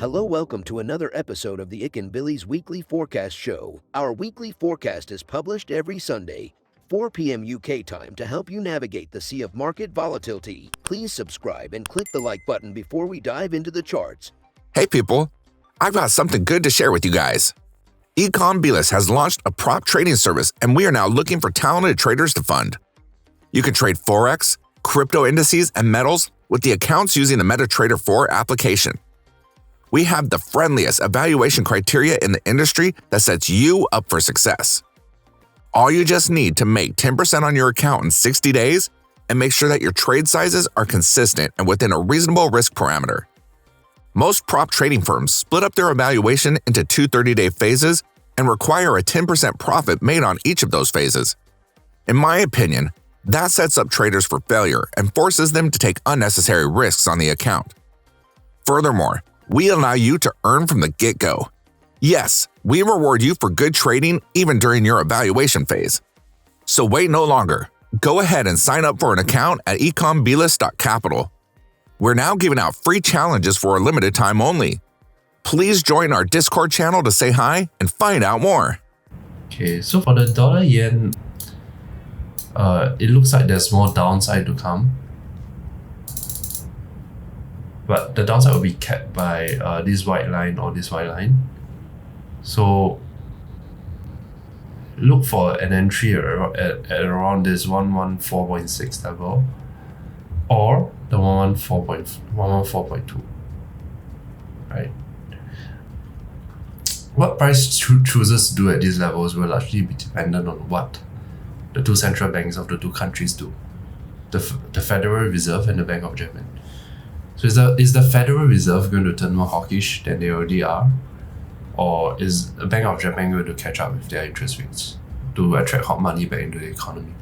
Hello, welcome to another episode of the Ikan Bilis Weekly Forecast Show. Our weekly forecast is published every Sunday, 4 p.m. UK time to help you navigate the sea of market volatility. Please subscribe and click the like button before we dive into the charts. Hey people, I've got something good to share with you guys. Bilis has launched a prop trading service and we are now looking for talented traders to fund. You can trade Forex, crypto indices, and metals with the accounts using the MetaTrader 4 application. We have the friendliest evaluation criteria in the industry that sets you up for success. All you just need to make 10% on your account in 60 days and make sure that your trade sizes are consistent and within a reasonable risk parameter. Most prop trading firms split up their evaluation into two 30-day phases and require a 10% profit made on each of those phases. In my opinion, that sets up traders for failure and forces them to take unnecessary risks on the account. Furthermore, we allow you to earn from the get-go. Yes, we reward you for good trading even during your evaluation phase. So wait no longer. Go ahead and sign up for an account at ikanbilis.capital. We're now giving out free challenges for a limited time only. Please join our Discord channel to say hi and find out more. Okay, so for the dollar yen, it looks like there's more downside to come. But the downside will be capped by this white line or this white line. So look for an entry at around this 114.6 level or the 114.2. Right? What price chooses to do at these levels will largely be dependent on what the two central banks of the two countries do. The Federal Reserve and the Bank of Japan. So is the Federal Reserve going to turn more hawkish than they already are? Or is the Bank of Japan going to catch up with their interest rates to attract hot money back into the economy?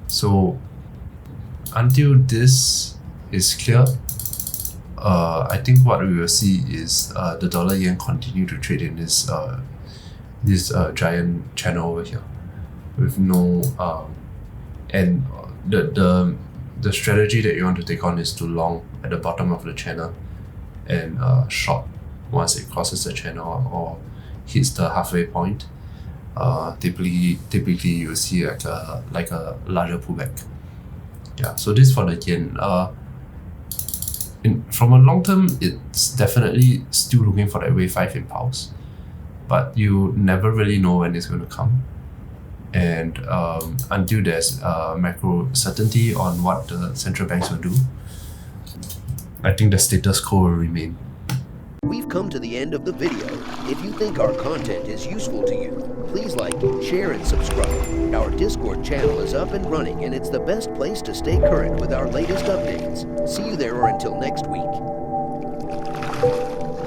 So until this is clear, I think what we will see is the dollar yen continue to trade in this giant channel over here with no and the strategy that you want to take on is to long at the bottom of the channel and short once it crosses the channel or hits the halfway point. Typically you'll see like a larger pullback. Yeah, so this for the yen. From a long term, it's definitely still looking for that wave 5 impulse, but you never really know when it's going to come. And until there's macro certainty on what the central banks will do, I think the status quo will remain. We've come to the end of the video. If you think our content is useful to you, please like, share, and subscribe. Our Discord channel is up and running, and it's the best place to stay current with our latest updates. See you there or until next week.